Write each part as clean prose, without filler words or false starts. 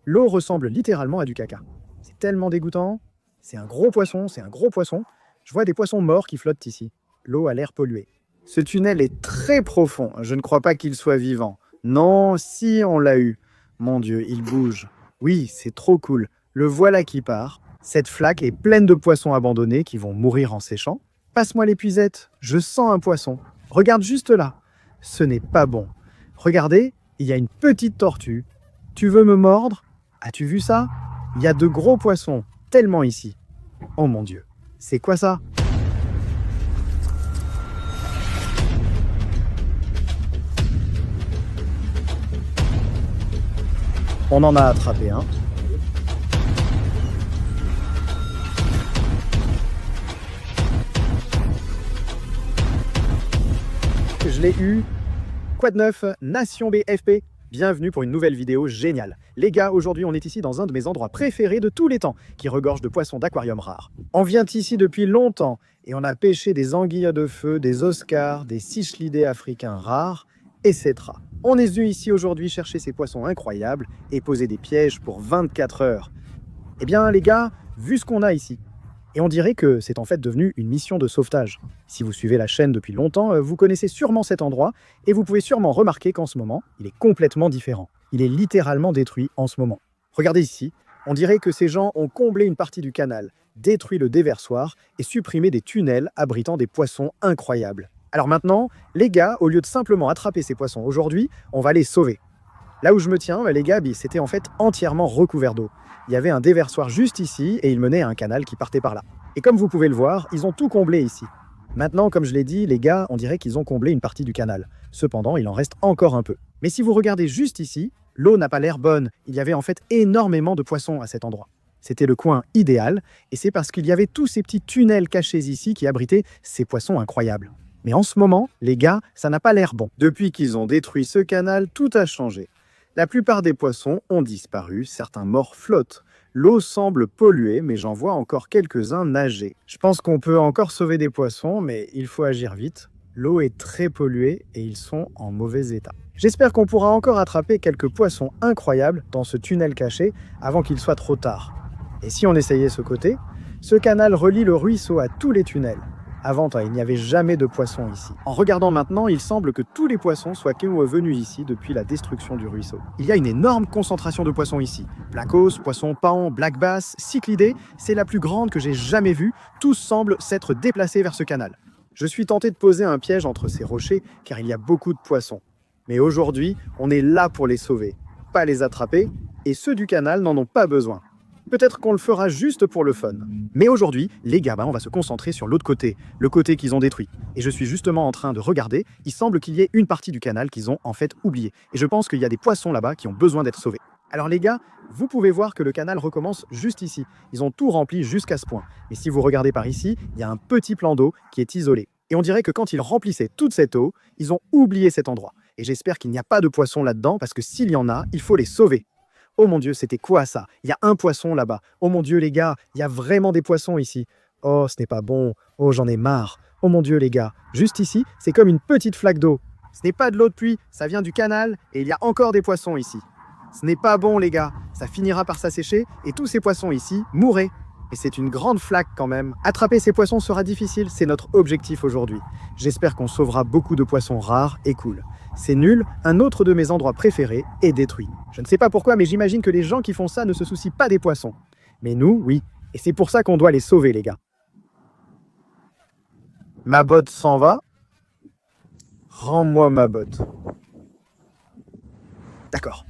L'eau ressemble littéralement à du caca. C'est tellement dégoûtant. C'est un gros poisson, c'est un gros poisson. Je vois des poissons morts qui flottent ici. L'eau a l'air polluée. Ce tunnel est très profond. Je ne crois pas qu'il soit vivant. Non, si on l'a eu. Mon Dieu, il bouge. Oui, c'est trop cool. Le voilà qui part. Cette flaque est pleine de poissons abandonnés qui vont mourir en séchant. Passe-moi l'épuisette. Je sens un poisson. Regarde juste là. Ce n'est pas bon. Regardez, il y a une petite tortue. Tu veux me mordre? As-tu vu ça? Il y a de gros poissons, tellement ici. Oh mon Dieu, c'est quoi ça? On en a attrapé un. Je l'ai eu. Quoi de neuf, Nation BFP? Bienvenue pour une nouvelle vidéo géniale. Les gars, aujourd'hui on est ici dans un de mes endroits préférés de tous les temps, qui regorge de poissons d'aquarium rares. On vient ici depuis longtemps, et on a pêché des anguilles de feu, des oscars, des cichlidés africains rares, etc. On est venu ici aujourd'hui chercher ces poissons incroyables et poser des pièges pour 24 heures. Eh bien les gars, vu ce qu'on a ici, et on dirait que c'est en fait devenu une mission de sauvetage. Si vous suivez la chaîne depuis longtemps, vous connaissez sûrement cet endroit et vous pouvez sûrement remarquer qu'en ce moment, il est complètement différent. Il est littéralement détruit en ce moment. Regardez ici, on dirait que ces gens ont comblé une partie du canal, détruit le déversoir et supprimé des tunnels abritant des poissons incroyables. Alors maintenant, les gars, au lieu de simplement attraper ces poissons aujourd'hui, on va les sauver. Là où je me tiens, les gars, c'était en fait entièrement recouvert d'eau. Il y avait un déversoir juste ici et il menait à un canal qui partait par là. Et comme vous pouvez le voir, ils ont tout comblé ici. Maintenant, comme je l'ai dit, les gars, on dirait qu'ils ont comblé une partie du canal. Cependant, il en reste encore un peu. Mais si vous regardez juste ici, l'eau n'a pas l'air bonne. Il y avait en fait énormément de poissons à cet endroit. C'était le coin idéal, et c'est parce qu'il y avait tous ces petits tunnels cachés ici qui abritaient ces poissons incroyables. Mais en ce moment, les gars, ça n'a pas l'air bon. Depuis qu'ils ont détruit ce canal, tout a changé. La plupart des poissons ont disparu, certains morts flottent. L'eau semble polluée, mais j'en vois encore quelques-uns nager. Je pense qu'on peut encore sauver des poissons, mais il faut agir vite. L'eau est très polluée et ils sont en mauvais état. J'espère qu'on pourra encore attraper quelques poissons incroyables dans ce tunnel caché avant qu'il soit trop tard. Et si on essayait ce côté, ce canal relie le ruisseau à tous les tunnels. Avant, il n'y avait jamais de poissons ici. En regardant maintenant, il semble que tous les poissons soient venus ici depuis la destruction du ruisseau. Il y a une énorme concentration de poissons ici. Blackos, poisson paon, black bass, cyclidés, c'est la plus grande que j'ai jamais vue. Tous semblent s'être déplacés vers ce canal. Je suis tenté de poser un piège entre ces rochers car il y a beaucoup de poissons. Mais aujourd'hui, on est là pour les sauver, pas les attraper, et ceux du canal n'en ont pas besoin. Peut-être qu'on le fera juste pour le fun. Mais aujourd'hui, les gars, on va se concentrer sur l'autre côté, le côté qu'ils ont détruit. Et je suis justement en train de regarder, il semble qu'il y ait une partie du canal qu'ils ont en fait oubliée. Et je pense qu'il y a des poissons là-bas qui ont besoin d'être sauvés. Alors les gars, vous pouvez voir que le canal recommence juste ici. Ils ont tout rempli jusqu'à ce point. Mais si vous regardez par ici, il y a un petit plan d'eau qui est isolé. Et on dirait que quand ils remplissaient toute cette eau, ils ont oublié cet endroit. Et j'espère qu'il n'y a pas de poissons là-dedans, parce que s'il y en a, il faut les sauver. Oh mon Dieu, c'était quoi ça? Il y a un poisson là-bas. Oh mon Dieu, les gars, il y a vraiment des poissons ici. Oh, ce n'est pas bon. Oh, j'en ai marre. Oh mon Dieu, les gars, juste ici, c'est comme une petite flaque d'eau. Ce n'est pas de l'eau de pluie, ça vient du canal et il y a encore des poissons ici. Ce n'est pas bon, les gars. Ça finira par s'assécher et tous ces poissons ici mourraient. Et c'est une grande flaque quand même. Attraper ces poissons sera difficile, c'est notre objectif aujourd'hui. J'espère qu'on sauvera beaucoup de poissons rares et cool. C'est nul, un autre de mes endroits préférés est détruit. Je ne sais pas pourquoi, mais j'imagine que les gens qui font ça ne se soucient pas des poissons. Mais nous, oui. Et c'est pour ça qu'on doit les sauver, les gars. Ma botte s'en va. Rends-moi ma botte. D'accord.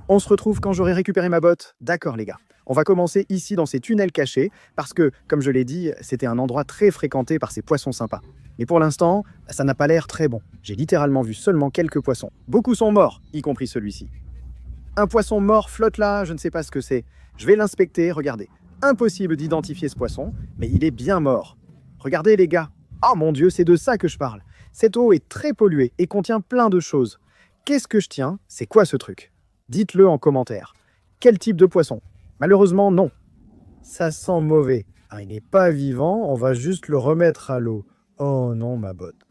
On se retrouve quand j'aurai récupéré ma botte. D'accord, les gars. On va commencer ici dans ces tunnels cachés parce que, comme je l'ai dit, c'était un endroit très fréquenté par ces poissons sympas. Mais pour l'instant, ça n'a pas l'air très bon. J'ai littéralement vu seulement quelques poissons. Beaucoup sont morts, y compris celui-ci. Un poisson mort flotte là, je ne sais pas ce que c'est. Je vais l'inspecter, regardez. Impossible d'identifier ce poisson, mais il est bien mort. Regardez les gars. Oh mon Dieu, c'est de ça que je parle. Cette eau est très polluée et contient plein de choses. Qu'est-ce que je tiens? C'est quoi ce truc? Dites-le en commentaire. Quel type de poisson? Malheureusement, non. Ça sent mauvais. Ah, il n'est pas vivant, on va juste le remettre à l'eau. Oh non, ma botte.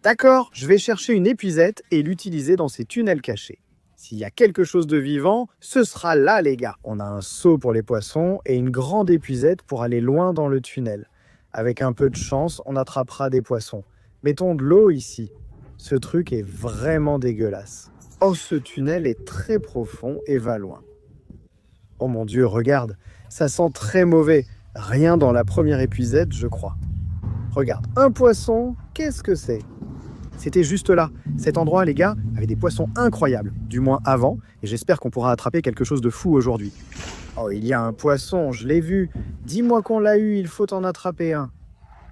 D'accord, je vais chercher une épuisette et l'utiliser dans ces tunnels cachés. S'il y a quelque chose de vivant, ce sera là, les gars. On a un seau pour les poissons et une grande épuisette pour aller loin dans le tunnel. Avec un peu de chance, on attrapera des poissons. Mettons de l'eau ici. Ce truc est vraiment dégueulasse. Oh, ce tunnel est très profond et va loin. Oh mon Dieu, regarde, ça sent très mauvais. Rien dans la première épuisette, je crois. Regarde, un poisson, qu'est-ce que c'est? C'était juste là. Cet endroit, les gars, avait des poissons incroyables, du moins avant, et j'espère qu'on pourra attraper quelque chose de fou aujourd'hui. Oh, il y a un poisson, je l'ai vu. Dis-moi qu'on l'a eu, il faut en attraper un.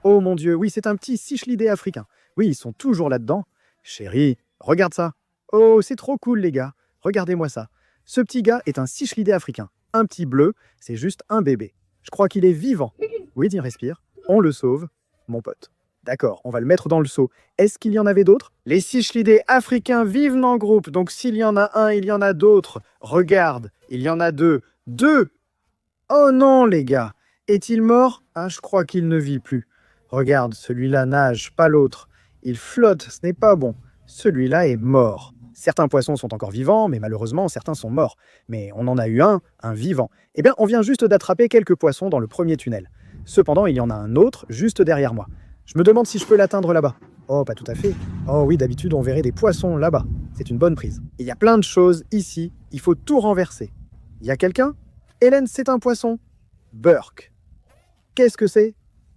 Oh mon Dieu, oui, c'est un petit cichlidé africain. Oui, ils sont toujours là-dedans. Chérie, regarde ça. Oh, c'est trop cool, les gars. Regardez-moi ça. Ce petit gars est un cichlidé africain. Un petit bleu, c'est juste un bébé. Je crois qu'il est vivant. Oui, il respire. On le sauve, mon pote. D'accord, on va le mettre dans le seau. Est-ce qu'il y en avait d'autres? Les cichlidés africains vivent en groupe, donc s'il y en a un, il y en a d'autres. Regarde, il y en a deux. Deux! Oh non, les gars! Est-il mort? Ah, je crois qu'il ne vit plus. Regarde, celui-là nage, pas l'autre. Il flotte, ce n'est pas bon. Celui-là est mort. Certains poissons sont encore vivants, mais malheureusement, certains sont morts. Mais on en a eu un vivant. Eh bien, on vient juste d'attraper quelques poissons dans le premier tunnel. Cependant, il y en a un autre juste derrière moi. Je me demande si je peux l'atteindre là-bas. Oh, pas tout à fait. Oh oui, d'habitude, on verrait des poissons là-bas. C'est une bonne prise. Il y a plein de choses ici. Il faut tout renverser. Il y a quelqu'un? Hélène, c'est un poisson. Burk. Qu'est-ce que c'est?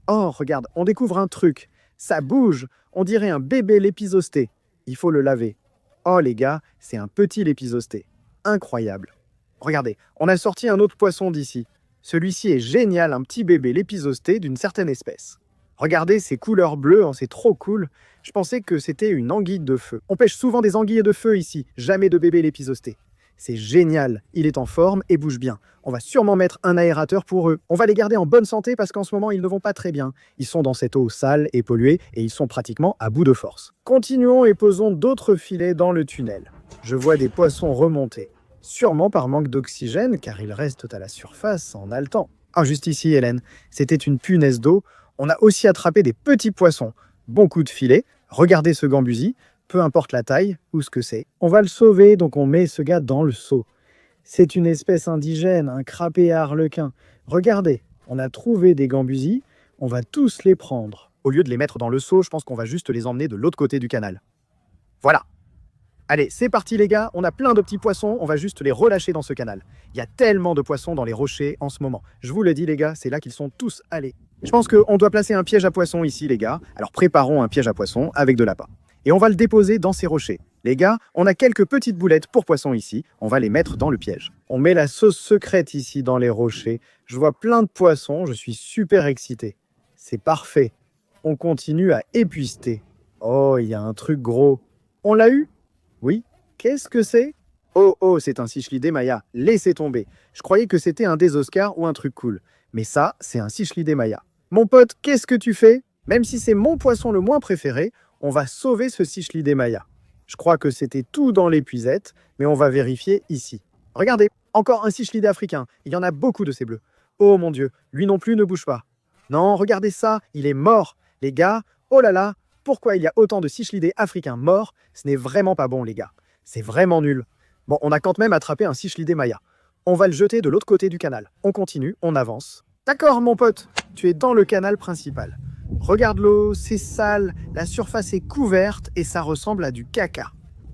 Oh, regarde, on découvre un truc. Ça bouge. On dirait un bébé lépisosté. Il faut le laver. Oh, les gars, c'est un petit lépisosté. Incroyable. Regardez, on a sorti un autre poisson d'ici. Celui-ci est génial, un petit bébé lépisosté d'une certaine espèce. Regardez ces couleurs bleues, c'est trop cool. Je pensais que c'était une anguille de feu. On pêche souvent des anguilles de feu ici, jamais de bébé lépisosté. C'est génial, il est en forme et bouge bien. On va sûrement mettre un aérateur pour eux. On va les garder en bonne santé parce qu'en ce moment, ils ne vont pas très bien. Ils sont dans cette eau sale et polluée et ils sont pratiquement à bout de force. Continuons et posons d'autres filets dans le tunnel. Je vois des poissons remonter. Sûrement par manque d'oxygène car ils restent à la surface en haletant. Ah, juste ici, Hélène, c'était une punaise d'eau. On a aussi attrapé des petits poissons. Bon coup de filet. Regardez ce gambusi. Peu importe la taille ou ce que c'est. On va le sauver, donc on met ce gars dans le seau. C'est une espèce indigène, un crapé à arlequin. Regardez, on a trouvé des gambusis. On va tous les prendre. Au lieu de les mettre dans le seau, je pense qu'on va juste les emmener de l'autre côté du canal. Voilà. Allez, c'est parti les gars, on a plein de petits poissons, on va juste les relâcher dans ce canal. Il y a tellement de poissons dans les rochers en ce moment. Je vous le dis les gars, c'est là qu'ils sont tous allés. Je pense qu'on doit placer un piège à poissons ici les gars. Alors préparons un piège à poissons avec de l'appât. Et on va le déposer dans ces rochers. Les gars, on a quelques petites boulettes pour poissons ici, on va les mettre dans le piège. On met la sauce secrète ici dans les rochers. Je vois plein de poissons, je suis super excité. C'est parfait. On continue à épuister. Oh, il y a un truc gros. On l'a eu? Oui. Qu'est-ce que c'est? Oh, c'est un cichlidé Maya. Laissez tomber. Je croyais que c'était un des Oscars ou un truc cool. Mais ça, c'est un cichlidé Maya. Mon pote, qu'est-ce que tu fais? Même si c'est mon poisson le moins préféré, on va sauver ce cichlidé Maya. Je crois que c'était tout dans l'épuisette, mais on va vérifier ici. Regardez, encore un cichlidé africain. Il y en a beaucoup de ces bleus. Oh mon Dieu, lui non plus ne bouge pas. Non, regardez ça, il est mort. Les gars, oh là là, pourquoi il y a autant de cichlidés africains morts? Ce n'est vraiment pas bon, les gars. C'est vraiment nul. Bon, on a quand même attrapé un cichlidé Maya. On va le jeter de l'autre côté du canal. On continue, on avance. D'accord, mon pote, tu es dans le canal principal. Regarde l'eau, c'est sale, la surface est couverte et ça ressemble à du caca.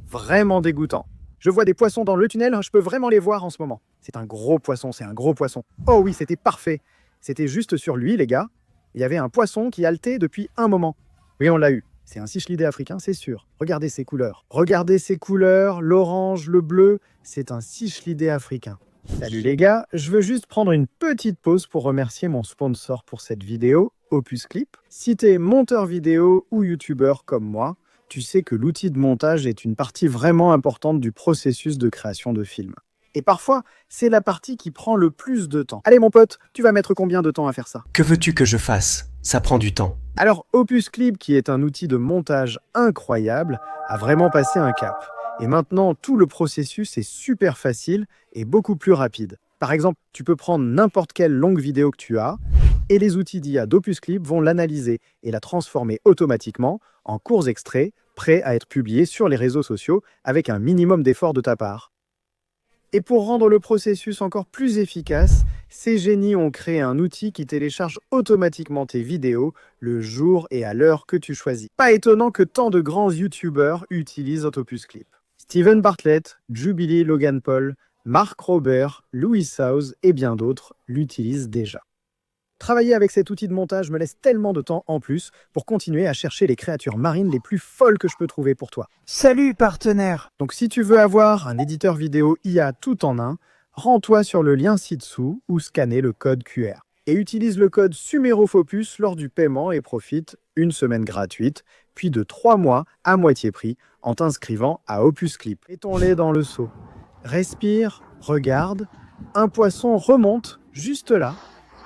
Vraiment dégoûtant. Je vois des poissons dans le tunnel, je peux vraiment les voir en ce moment. C'est un gros poisson, c'est un gros poisson. Oh oui, c'était parfait. C'était juste sur lui, les gars. Il y avait un poisson qui haletait depuis un moment. Oui, on l'a eu. C'est un cichlidé africain, c'est sûr. Regardez ces couleurs. Regardez ces couleurs, l'orange, le bleu. C'est un cichlidé africain. Salut les gars, je veux juste prendre une petite pause pour remercier mon sponsor pour cette vidéo, Opus Clip. Si t'es monteur vidéo ou youtubeur comme moi, tu sais que l'outil de montage est une partie vraiment importante du processus de création de films. Et parfois, c'est la partie qui prend le plus de temps. Allez mon pote, tu vas mettre combien de temps à faire ça? Que veux-tu que je fasse? Ça prend du temps. Alors Opus Clip, qui est un outil de montage incroyable, a vraiment passé un cap. Et maintenant, tout le processus est super facile et beaucoup plus rapide. Par exemple, tu peux prendre n'importe quelle longue vidéo que tu as, et les outils d'IA d'Opus Clip vont l'analyser et la transformer automatiquement en courts extraits, prêts à être publiés sur les réseaux sociaux avec un minimum d'effort de ta part. Et pour rendre le processus encore plus efficace, ces génies ont créé un outil qui télécharge automatiquement tes vidéos le jour et à l'heure que tu choisis. Pas étonnant que tant de grands YouTubers utilisent Autopus Clip. Steven Bartlett, Jubilee Logan Paul, Mark Robert, Louis House et bien d'autres l'utilisent déjà. Travailler avec cet outil de montage me laisse tellement de temps en plus pour continuer à chercher les créatures marines les plus folles que je peux trouver pour toi. Salut partenaire! Donc si tu veux avoir un éditeur vidéo IA tout en un, rends-toi sur le lien ci-dessous ou scanner le code QR. Et utilise le code SUMEROFOPUS lors du paiement et profite une semaine gratuite, puis de 3 mois à moitié prix en t'inscrivant à Opus Clip. Mettons-les dans le seau. Respire, regarde, un poisson remonte juste là.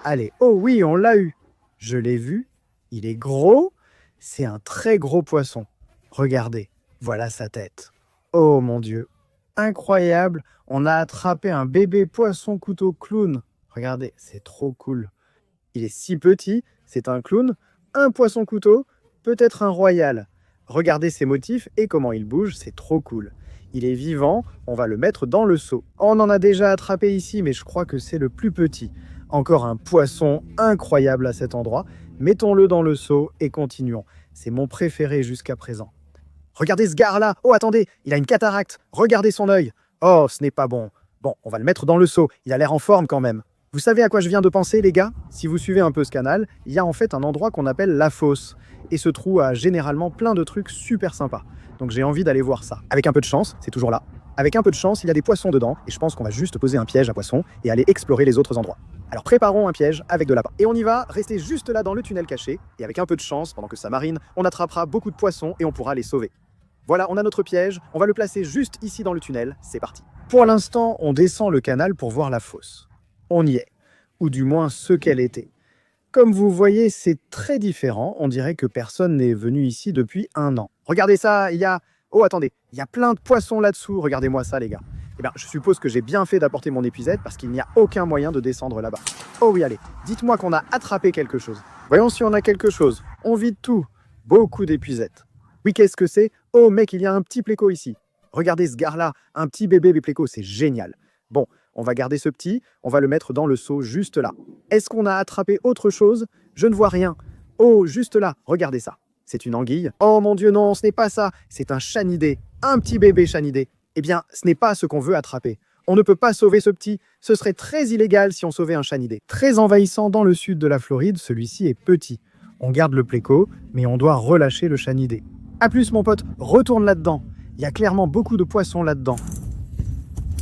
Allez, oh oui, on l'a eu. Je l'ai vu, il est gros, c'est un très gros poisson. Regardez, voilà sa tête. Oh mon Dieu, incroyable, on a attrapé un bébé poisson couteau clown. Regardez, c'est trop cool. Il est si petit, c'est un clown, un poisson couteau, peut-être un royal. Regardez ses motifs et comment il bouge, c'est trop cool. Il est vivant, on va le mettre dans le seau. On en a déjà attrapé ici, mais je crois que c'est le plus petit. Encore un poisson incroyable à cet endroit. Mettons-le dans le seau et continuons. C'est mon préféré jusqu'à présent. Regardez ce gars-là. Oh, attendez, il a une cataracte. Regardez son œil. Oh, ce n'est pas bon. Bon, on va le mettre dans le seau. Il a l'air en forme quand même. Vous savez à quoi je viens de penser, les gars? Si vous suivez un peu ce canal, il y a en fait un endroit qu'on appelle la fosse. Et ce trou a généralement plein de trucs super sympas. Donc j'ai envie d'aller voir ça. Avec un peu de chance, c'est toujours là. Avec un peu de chance, il y a des poissons dedans. Et je pense qu'on va juste poser un piège à poissons et aller explorer les autres endroits. Alors préparons un piège avec de lapin. Et on y va, rester juste là dans le tunnel caché. Et avec un peu de chance, pendant que ça marine, on attrapera beaucoup de poissons et on pourra les sauver. Voilà, on a notre piège. On va le placer juste ici dans le tunnel. C'est parti. Pour l'instant, on descend le canal pour voir la fosse. On y est. Ou du moins ce qu'elle était. Comme vous voyez, c'est très différent. On dirait que personne n'est venu ici depuis 1 an. Regardez ça, il y a... Oh, attendez, il y a plein de poissons là-dessous. Regardez-moi ça, les gars. Eh bien, je suppose que j'ai bien fait d'apporter mon épuisette parce qu'il n'y a aucun moyen de descendre là-bas. Oh oui, allez, dites-moi qu'on a attrapé quelque chose. Voyons si on a quelque chose. On vide tout. Beaucoup d'épuisettes. Oui, qu'est-ce que c'est? Oh mec, il y a un petit pléco ici. Regardez ce gars-là, un petit bébé pléco, c'est génial. Bon, on va garder ce petit, on va le mettre dans le seau juste là. Est-ce qu'on a attrapé autre chose? Je ne vois rien. Oh, juste là, regardez ça. C'est une anguille. Oh mon Dieu, non, ce n'est pas ça. C'est un chanidé, un petit bébé chanidé. Eh bien, ce n'est pas ce qu'on veut attraper. On ne peut pas sauver ce petit. Ce serait très illégal si on sauvait un chanidé. Très envahissant dans le sud de la Floride, celui-ci est petit. On garde le pléco, mais on doit relâcher le chanidé. A plus, mon pote, retourne là-dedans. Il y a clairement beaucoup de poissons là-dedans.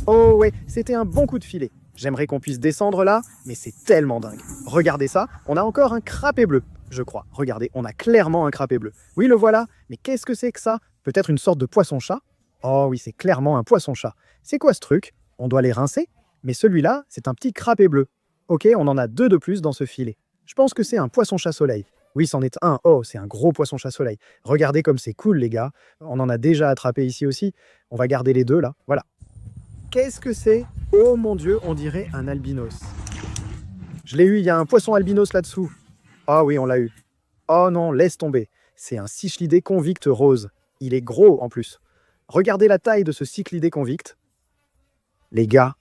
Oh ouais, c'était un bon coup de filet. J'aimerais qu'on puisse descendre là, mais c'est tellement dingue. Regardez ça, on a encore un crapet bleu, je crois. Regardez, on a clairement un crapet bleu. Oui, le voilà, mais qu'est-ce que c'est que ça? Peut-être une sorte de poisson-chat? Oh oui, c'est clairement un poisson-chat. C'est quoi ce truc? On doit les rincer? Mais celui-là, c'est un petit crapet bleu. Ok, on en a 2 de plus dans ce filet. Je pense que c'est un poisson-chat soleil. Oui, c'en est un. Oh, c'est un gros poisson-chat soleil. Regardez comme c'est cool, les gars. On en a déjà attrapé ici aussi. On va garder les 2 là. Voilà. Qu'est-ce que c'est? Oh mon Dieu, on dirait un albinos. Je l'ai eu, il y a un poisson albinos là-dessous. Ah oui, on l'a eu. Oh non, laisse tomber. C'est un cichlidé convict rose. Il est gros en plus. Regardez la taille de ce cichlidé convict. Les gars.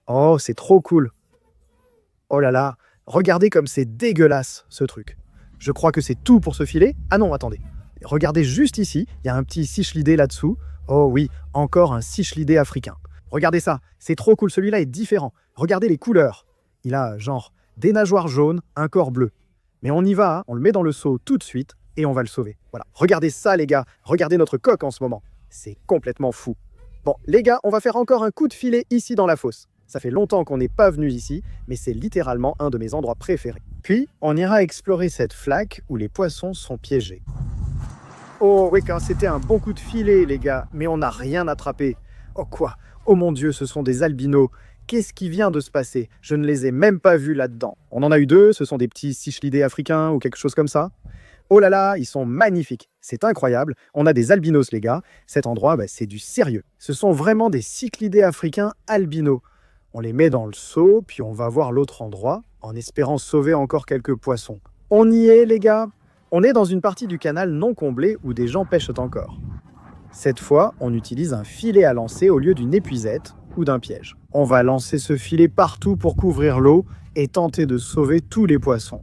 Oh, c'est trop cool. Oh là là. Regardez comme c'est dégueulasse, ce truc. Je crois que c'est tout pour ce filet. Ah non, attendez. Regardez juste ici, il y a un petit cichlidé là-dessous. Oh oui, encore un cichlidé africain. Regardez ça, c'est trop cool, celui-là est différent. Regardez les couleurs. Il a genre des nageoires jaunes, un corps bleu. Mais on y va, hein, on le met dans le seau tout de suite et on va le sauver. Voilà. Regardez ça, les gars. Regardez notre coque en ce moment. C'est complètement fou. Bon, les gars, on va faire encore un coup de filet ici dans la fosse. Ça fait longtemps qu'on n'est pas venu ici, mais c'est littéralement un de mes endroits préférés. Puis, on ira explorer cette flaque où les poissons sont piégés. Oh, oui, quand c'était un bon coup de filet, les gars, mais on n'a rien attrapé. Oh quoi? Oh mon Dieu, ce sont des albinos. Qu'est-ce qui vient de se passer? Je ne les ai même pas vus là-dedans. On en a eu 2, ce sont des petits cichlidés africains ou quelque chose comme ça. Oh là là, ils sont magnifiques. C'est incroyable. On a des albinos, les gars. Cet endroit, c'est du sérieux. Ce sont vraiment des cichlidés africains albinos. On les met dans le seau, puis on va voir l'autre endroit, en espérant sauver encore quelques poissons. On y est, les gars. On est dans une partie du canal non comblée où des gens pêchent encore. Cette fois, on utilise un filet à lancer au lieu d'une épuisette. ou d'un piège. On va lancer ce filet partout pour couvrir l'eau et tenter de sauver tous les poissons.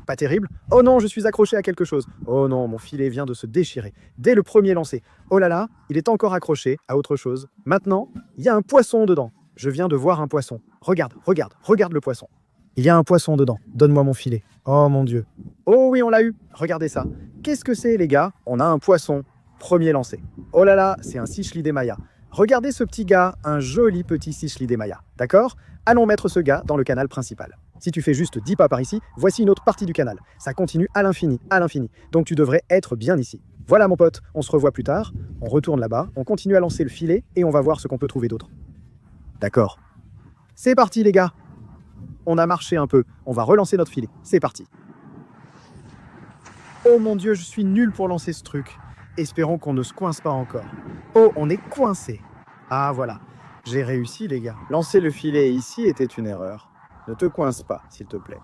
Pas terrible. Oh non, je suis accroché à quelque chose. Oh non, mon filet vient de se déchirer. Dès le premier lancer. Oh là là, il est encore accroché à autre chose. Maintenant, il y a un poisson dedans. Je viens de voir un poisson. Regarde, regarde, regarde le poisson. Il y a un poisson dedans. Donne-moi mon filet. Oh mon Dieu. Oh oui, on l'a eu. Regardez ça. Qu'est-ce que c'est, les gars? On a un poisson. Premier lancé. Oh là là, c'est un Cichlidés maya. Regardez ce petit gars, un joli petit Cichlidés maya. D'accord? Allons mettre ce gars dans le canal principal. Si tu fais juste 10 pas par ici, voici une autre partie du canal. Ça continue à l'infini, à l'infini. Donc tu devrais être bien ici. Voilà mon pote, on se revoit plus tard. On retourne là-bas, on continue à lancer le filet et on va voir ce qu'on peut trouver d'autre. D'accord. C'est parti les gars. On a marché un peu, on va relancer notre filet. C'est parti. Oh mon Dieu, je suis nul pour lancer ce truc. Espérons qu'on ne se coince pas encore. Oh, on est coincé. Ah voilà, j'ai réussi les gars. Lancer le filet ici était une erreur. Ne te coince pas, s'il te plaît.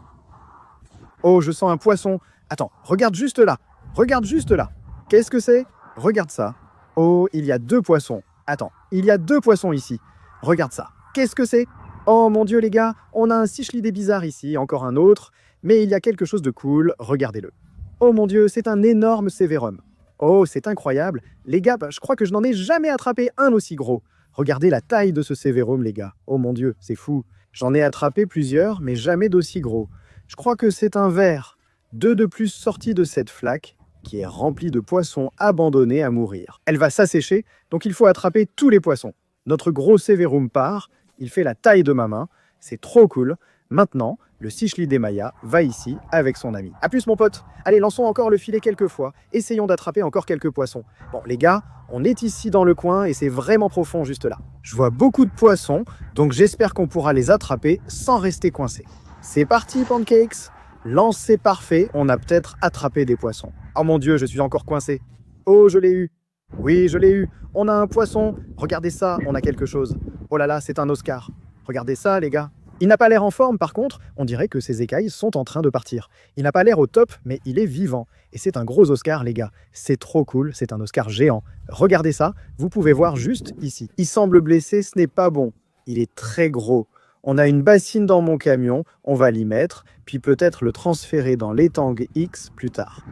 Oh, je sens un poisson. Attends, regarde juste là. Regarde juste là. Qu'est-ce que c'est? Regarde ça. Oh, il y a 2 poissons. Attends, il y a 2 poissons ici. Regarde ça. Qu'est-ce que c'est? Oh mon Dieu les gars, on a un Cichlidés bizarre ici, encore un autre. Mais il y a quelque chose de cool, regardez-le. Oh mon Dieu, c'est un énorme sévérum. Oh, c'est incroyable. Les gars, je crois que je n'en ai jamais attrapé un aussi gros. Regardez la taille de ce sévérum, les gars. Oh mon Dieu, c'est fou. J'en ai attrapé plusieurs, mais jamais d'aussi gros. Je crois que c'est un ver. 2 de plus sortis de cette flaque, qui est remplie de poissons abandonnés à mourir. Elle va s'assécher, donc il faut attraper tous les poissons. Notre gros sévérum part, il fait la taille de ma main. C'est trop cool. Maintenant, le Cichlidés maya va ici avec son ami. A plus mon pote. Allez, lançons encore le filet quelques fois. Essayons d'attraper encore quelques poissons. Bon, les gars, on est ici dans le coin et c'est vraiment profond juste là. Je vois beaucoup de poissons, donc j'espère qu'on pourra les attraper sans rester coincés. C'est parti, Pancakes. Lancer parfait, on a peut-être attrapé des poissons. Oh mon Dieu, je suis encore coincé. Oh, je l'ai eu. Oui, je l'ai eu. On a un poisson. Regardez ça, on a quelque chose. Oh là là, c'est un Oscar. Regardez ça, les gars. Il n'a pas l'air en forme, par contre, on dirait que ses écailles sont en train de partir. Il n'a pas l'air au top, mais il est vivant. Et c'est un gros Oscar, les gars. C'est trop cool, c'est un Oscar géant. Regardez ça, vous pouvez voir juste ici. Il semble blessé, ce n'est pas bon. Il est très gros. On a une bassine dans mon camion, on va l'y mettre, puis peut-être le transférer dans l'étang X plus tard.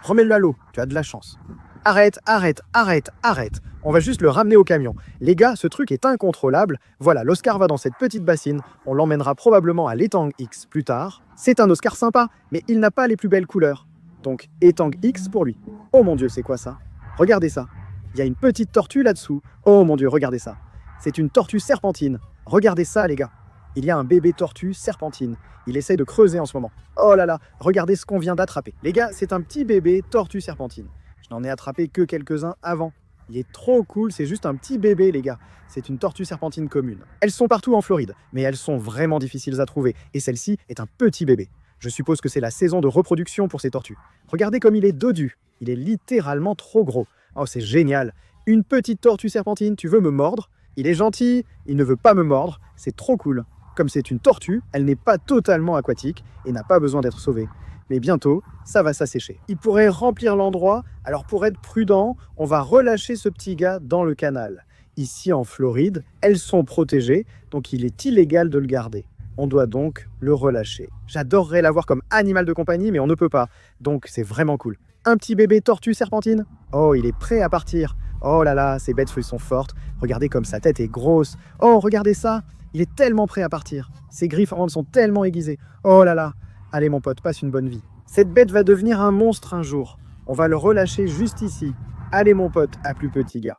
Remets-le à l'eau, tu as de la chance. Arrête, arrête, arrête, arrête. On va juste le ramener au camion. Les gars, ce truc est incontrôlable. Voilà, l'Oscar va dans cette petite bassine. On l'emmènera probablement à l'étang X plus tard. C'est un Oscar sympa, mais il n'a pas les plus belles couleurs. Donc, étang X pour lui. Oh mon Dieu, c'est quoi ça? Regardez ça. Il y a une petite tortue là-dessous. Oh mon Dieu, regardez ça. C'est une tortue serpentine. Regardez ça, les gars. Il y a un bébé tortue serpentine. Il essaye de creuser en ce moment. Oh là là, regardez ce qu'on vient d'attraper. Les gars, c'est un petit bébé tortue serpentine. Je n'en ai attrapé que quelques-uns avant. Il est trop cool, c'est juste un petit bébé, les gars. C'est une tortue serpentine commune. Elles sont partout en Floride, mais elles sont vraiment difficiles à trouver. Et celle-ci est un petit bébé. Je suppose que c'est la saison de reproduction pour ces tortues. Regardez comme il est dodu. Il est littéralement trop gros. Oh, c'est génial. Une petite tortue serpentine, tu veux me mordre? Il est gentil, il ne veut pas me mordre. C'est trop cool. Comme c'est une tortue, elle n'est pas totalement aquatique et n'a pas besoin d'être sauvée. Mais bientôt, ça va s'assécher. Il pourrait remplir l'endroit, alors pour être prudent, on va relâcher ce petit gars dans le canal. Ici en Floride, elles sont protégées, donc il est illégal de le garder. On doit donc le relâcher. J'adorerais l'avoir comme animal de compagnie, mais on ne peut pas. Donc c'est vraiment cool. Un petit bébé tortue serpentine. Oh, il est prêt à partir. Oh là là, ces bêtes sont fortes. Regardez comme sa tête est grosse. Oh, regardez ça. Il est tellement prêt à partir. Ses griffes sont tellement aiguisées. Oh là là. Allez mon pote, passe une bonne vie. Cette bête va devenir un monstre un jour. On va le relâcher juste ici. Allez mon pote, à plus petit gars.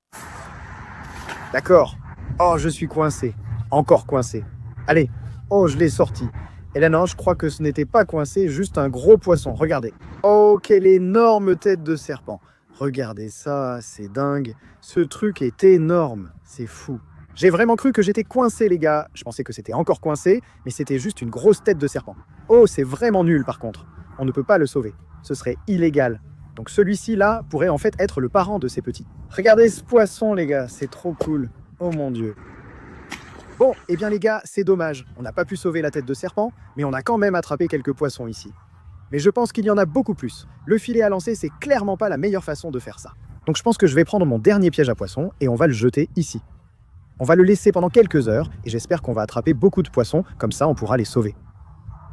D'accord. Oh, je suis coincé. Encore coincé. Allez. Oh, je l'ai sorti. Et là non, je crois que ce n'était pas coincé, juste un gros poisson. Regardez. Oh, quelle énorme tête de serpent. Regardez ça, c'est dingue. Ce truc est énorme. C'est fou. J'ai vraiment cru que j'étais coincé, les gars. Je pensais que c'était encore coincé, mais c'était juste une grosse tête de serpent. Oh, c'est vraiment nul, par contre. On ne peut pas le sauver. Ce serait illégal. Donc celui-ci, là, pourrait en fait être le parent de ces petits. Regardez ce poisson, les gars. C'est trop cool. Oh mon Dieu. Bon, eh bien les gars, c'est dommage. On n'a pas pu sauver la tête de serpent, mais on a quand même attrapé quelques poissons ici. Mais je pense qu'il y en a beaucoup plus. Le filet à lancer, c'est clairement pas la meilleure façon de faire ça. Donc je pense que je vais prendre mon dernier piège à poissons et on va le jeter ici. On va le laisser pendant quelques heures et j'espère qu'on va attraper beaucoup de poissons, comme ça on pourra les sauver.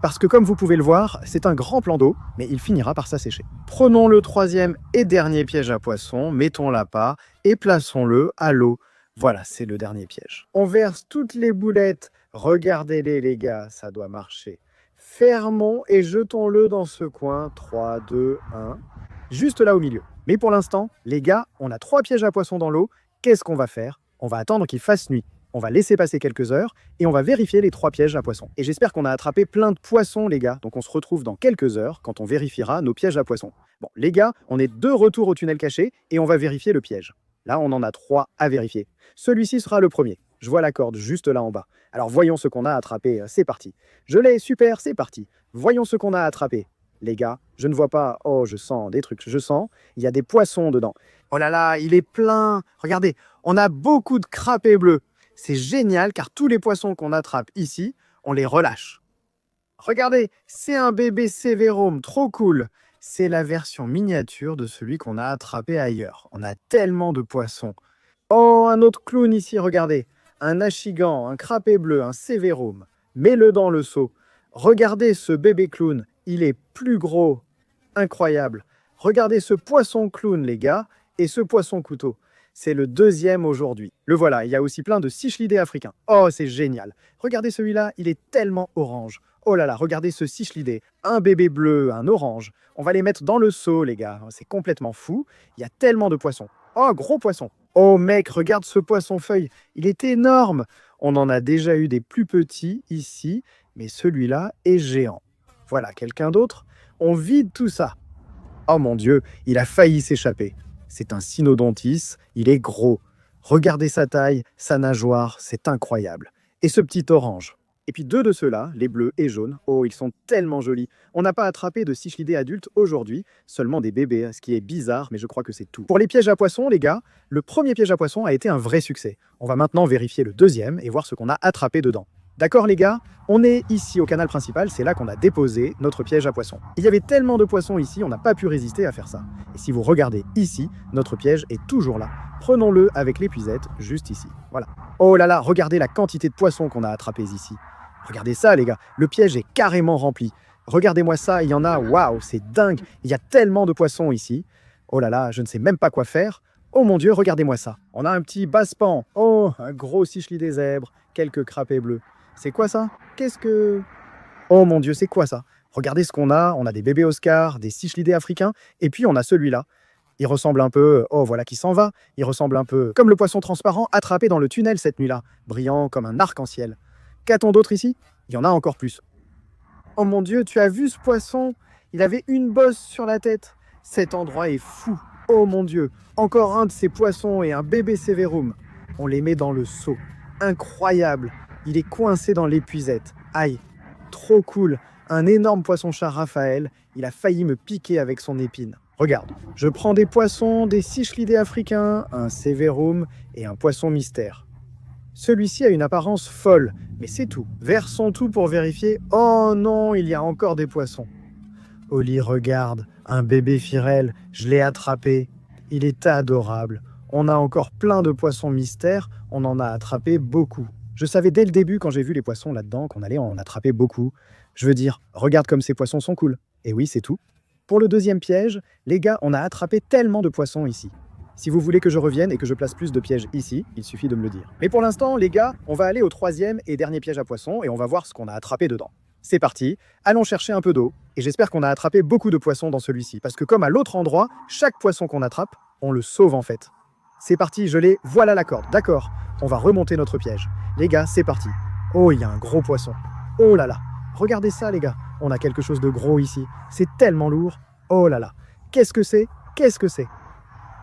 Parce que comme vous pouvez le voir, c'est un grand plan d'eau, mais il finira par s'assécher. Prenons le troisième et dernier piège à poissons, mettons l'appât et plaçons-le à l'eau. Voilà, c'est le dernier piège. On verse toutes les boulettes. Regardez-les les gars, ça doit marcher. Fermons et jetons-le dans ce coin. 3, 2, 1. Juste là au milieu. Mais pour l'instant, les gars, on a 3 pièges à poissons dans l'eau. Qu'est-ce qu'on va faire? On va attendre qu'il fasse nuit. On va laisser passer quelques heures et on va vérifier les 3 pièges à poissons. Et j'espère qu'on a attrapé plein de poissons, les gars. Donc on se retrouve dans quelques heures quand on vérifiera nos pièges à poissons. Bon, les gars, on est de retour au tunnel caché et on va vérifier le piège. Là, on en a 3 à vérifier. Celui-ci sera le premier. Je vois la corde juste là en bas. Alors voyons ce qu'on a attrapé. C'est parti. Je l'ai, super, c'est parti. Voyons ce qu'on a attrapé. Les gars, je ne vois pas. Oh, je sens des trucs. Je sens. Il y a des poissons dedans. Oh là là, il est plein. Regardez, on a beaucoup de crapets bleus. C'est génial car tous les poissons qu'on attrape ici, on les relâche. Regardez, c'est un bébé sévérum, trop cool. C'est la version miniature de celui qu'on a attrapé ailleurs. On a tellement de poissons. Oh, un autre clown ici, regardez. Un achigan, un crapet bleu, un sévérum. Mets-le dans le seau. Regardez ce bébé clown, il est plus gros. Incroyable. Regardez ce poisson clown, les gars, et ce poisson couteau. C'est le deuxième aujourd'hui. Le voilà, il y a aussi plein de cichlidés africains. Oh, c'est génial. Regardez celui-là, il est tellement orange. Oh là là, regardez ce cichlidé. Un bébé bleu, un orange. On va les mettre dans le seau, les gars. C'est complètement fou. Il y a tellement de poissons. Oh, gros poisson. Oh mec, regarde ce poisson-feuille. Il est énorme. On en a déjà eu des plus petits ici, mais celui-là est géant. Voilà, quelqu'un d'autre? On vide tout ça. Oh mon Dieu, il a failli s'échapper. C'est un cynodontis, il est gros. Regardez sa taille, sa nageoire, c'est incroyable. Et ce petit orange. Et puis 2 de ceux-là, les bleus et jaunes, oh, ils sont tellement jolis. On n'a pas attrapé de cichlidés adultes aujourd'hui, seulement des bébés, ce qui est bizarre, mais je crois que c'est tout. Pour les pièges à poissons, les gars, le premier piège à poissons a été un vrai succès. On va maintenant vérifier le deuxième et voir ce qu'on a attrapé dedans. D'accord les gars? On est ici au canal principal, c'est là qu'on a déposé notre piège à poissons. Il y avait tellement de poissons ici, on n'a pas pu résister à faire ça. Et si vous regardez ici, notre piège est toujours là. Prenons-le avec l'épuisette, juste ici. Voilà. Oh là là, regardez la quantité de poissons qu'on a attrapés ici. Regardez ça les gars, le piège est carrément rempli. Regardez-moi ça, il y en a, waouh, c'est dingue. Il y a tellement de poissons ici. Oh là là, je ne sais même pas quoi faire. Oh mon Dieu, regardez-moi ça. On a un petit basse-pan. Oh, un gros cichlidé zèbre, quelques crapets bleus. C'est quoi ça? Qu'est-ce que... Oh mon Dieu, c'est quoi ça? Regardez ce qu'on a. On a des bébés Oscar, des cichlidés africains, et puis on a celui-là. Il ressemble un peu... Oh, voilà qui s'en va. Il ressemble un peu comme le poisson transparent attrapé dans le tunnel cette nuit-là, brillant comme un arc-en-ciel. Qu'a-t-on d'autre ici? Il y en a encore plus. Oh mon Dieu, tu as vu ce poisson? Il avait une bosse sur la tête. Cet endroit est fou. Oh mon Dieu, encore un de ces poissons et un bébé sévérum. On les met dans le seau. Incroyable. Il est coincé dans l'épuisette. Aïe, trop cool. Un énorme poisson-chat Raphaël. Il a failli me piquer avec son épine. Regarde, je prends des poissons, des cichlidés africains, un sévérum et un poisson mystère. Celui-ci a une apparence folle, mais c'est tout. Versons tout pour vérifier. Oh non, il y a encore des poissons. Oli, regarde, un bébé firel, je l'ai attrapé. Il est adorable. On a encore plein de poissons mystères, on en a attrapé beaucoup. Je savais dès le début, quand j'ai vu les poissons là-dedans, qu'on allait en attraper beaucoup. Je veux dire, regarde comme ces poissons sont cool. Et oui, c'est tout. Pour le deuxième piège, les gars, on a attrapé tellement de poissons ici. Si vous voulez que je revienne et que je place plus de pièges ici, il suffit de me le dire. Mais pour l'instant, les gars, on va aller au troisième et dernier piège à poissons et on va voir ce qu'on a attrapé dedans. C'est parti, allons chercher un peu d'eau. Et j'espère qu'on a attrapé beaucoup de poissons dans celui-ci. Parce que comme à l'autre endroit, chaque poisson qu'on attrape, on le sauve en fait. C'est parti, je l'ai, voilà la corde, d'accord. On va remonter notre piège. Les gars, c'est parti. Oh, il y a un gros poisson. Oh là là, regardez ça les gars. On a quelque chose de gros ici. C'est tellement lourd. Oh là là, qu'est-ce que c'est? Qu'est-ce que c'est?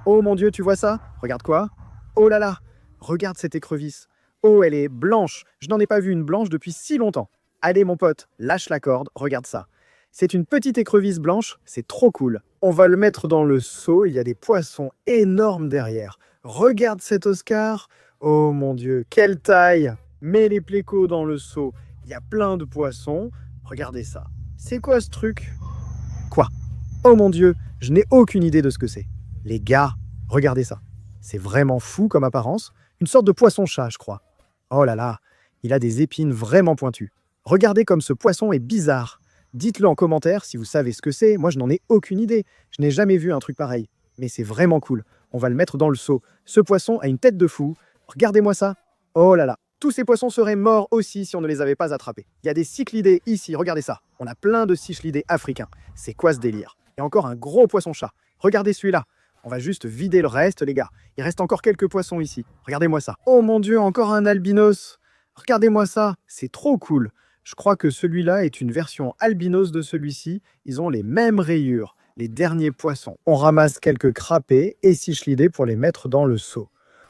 Oh mon Dieu, tu vois ça? Regarde quoi? Oh là là, regarde cette écrevisse. Oh, elle est blanche. Je n'en ai pas vu une blanche depuis si longtemps. Allez mon pote, lâche la corde, regarde ça. C'est une petite écrevisse blanche, c'est trop cool. On va le mettre dans le seau, il y a des poissons énormes derrière. Regarde cet Oscar. Oh mon Dieu, quelle taille! Mets les plécos dans le seau. Il y a plein de poissons. Regardez ça. C'est quoi ce truc? Quoi? Oh mon Dieu, je n'ai aucune idée de ce que c'est. Les gars, Regardez ça. C'est vraiment fou comme apparence. Une sorte de poisson-chat, je crois. Oh là là, il a des épines vraiment pointues. Regardez comme ce poisson est bizarre. Dites-le en commentaire si vous savez ce que c'est. Moi, je n'en ai aucune idée. Je n'ai jamais vu un truc pareil. Mais c'est vraiment cool. On va le mettre dans le seau. Ce poisson a une tête de fou. Regardez-moi ça. Oh là là. Tous ces poissons seraient morts aussi si on ne les avait pas attrapés. Il y a des cichlidés ici, regardez ça. On a plein de cichlidés africains. C'est quoi ce délire? Et encore un gros poisson-chat. Regardez celui-là. On va juste vider le reste, les gars. Il reste encore quelques poissons ici. Regardez-moi ça. Oh mon Dieu, encore un albinos. Regardez-moi ça. C'est trop cool. Je crois que celui-là est une version albinos de celui-ci. Ils ont les mêmes rayures. Les derniers poissons. On ramasse quelques crapets et cichlidés pour les mettre dans le seau.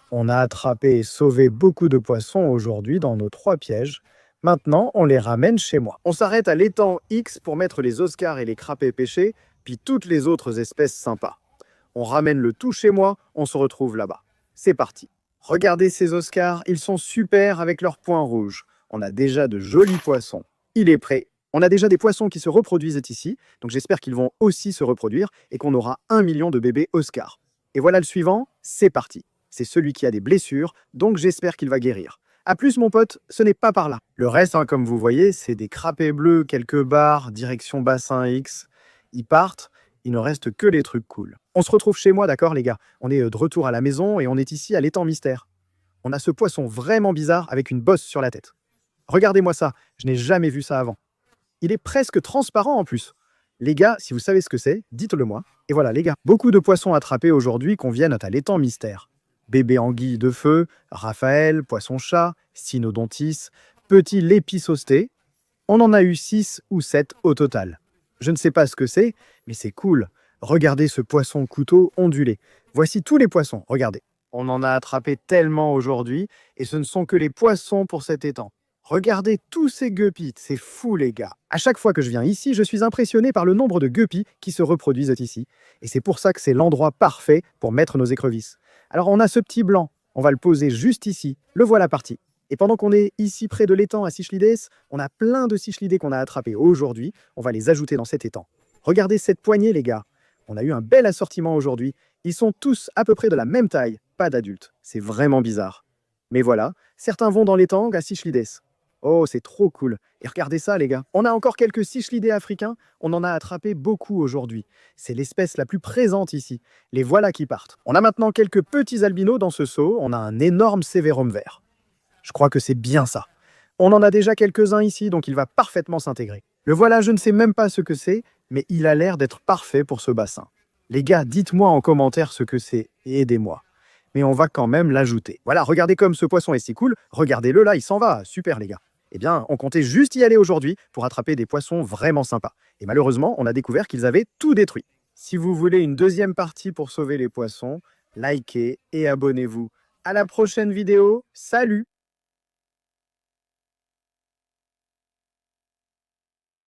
On a attrapé et sauvé beaucoup de poissons aujourd'hui dans nos 3 pièges. Maintenant, on les ramène chez moi. On s'arrête à l'étang X pour mettre les oscars et les crapets pêchés, puis toutes les autres espèces sympas. On ramène le tout chez moi, on se retrouve là-bas. C'est parti. Regardez ces oscars, ils sont super avec leurs points rouges. On a déjà de jolis poissons. Il est prêt. On a déjà des poissons qui se reproduisent ici, donc j'espère qu'ils vont aussi se reproduire et qu'on aura 1 million de bébés oscars. Et voilà le suivant, c'est parti. C'est celui qui a des blessures, donc j'espère qu'il va guérir. A plus mon pote, ce n'est pas par là. Le reste, comme vous voyez, c'est des crapets bleus, quelques barres, direction bassin X. Ils partent, il ne reste que les trucs cool. On se retrouve chez moi, d'accord les gars? On est de retour à la maison et on est ici à l'étang mystère. On a ce poisson vraiment bizarre avec une bosse sur la tête. Regardez-moi ça, je n'ai jamais vu ça avant. Il est presque transparent en plus. Les gars, si vous savez ce que c'est, dites-le moi. Et voilà les gars, beaucoup de poissons attrapés aujourd'hui conviennent à l'étang mystère. Bébé anguille de feu, Raphaël, poisson-chat, Cynodontis, petit lépisosté. On en a eu 6 ou 7 au total. Je ne sais pas ce que c'est, mais c'est cool. Regardez ce poisson-couteau ondulé. Voici tous les poissons, regardez. On en a attrapé tellement aujourd'hui, et ce ne sont que les poissons pour cet étang. Regardez tous ces guppies, c'est fou les gars. À chaque fois que je viens ici, je suis impressionné par le nombre de guppies qui se reproduisent ici. Et c'est pour ça que c'est l'endroit parfait pour mettre nos écrevisses. Alors on a ce petit blanc, on va le poser juste ici, le voilà parti. Et pendant qu'on est ici près de l'étang à Cichlides, on a plein de cichlidés qu'on a attrapés aujourd'hui, on va les ajouter dans cet étang. Regardez cette poignée les gars, on a eu un bel assortiment aujourd'hui, ils sont tous à peu près de la même taille, pas d'adultes, c'est vraiment bizarre. Mais voilà, certains vont dans l'étang à Cichlides. Oh, c'est trop cool. Et regardez ça, les gars. On a encore quelques cichlidés africains. On en a attrapé beaucoup aujourd'hui. C'est l'espèce la plus présente ici. Les voilà qui partent. On a maintenant quelques petits albinos dans ce seau. On a un énorme sévérum vert. Je crois que c'est bien ça. On en a déjà quelques-uns ici, donc il va parfaitement s'intégrer. Le voilà, je ne sais même pas ce que c'est, mais il a l'air d'être parfait pour ce bassin. Les gars, dites-moi en commentaire ce que c'est et aidez-moi. Mais on va quand même l'ajouter. Voilà, regardez comme ce poisson est si cool. Regardez-le là, il s'en va. Super, les gars. Eh bien, on comptait juste y aller aujourd'hui pour attraper des poissons vraiment sympas. Et malheureusement, on a découvert qu'ils avaient tout détruit. Si vous voulez une deuxième partie pour sauver les poissons, likez et abonnez-vous. À la prochaine vidéo. Salut!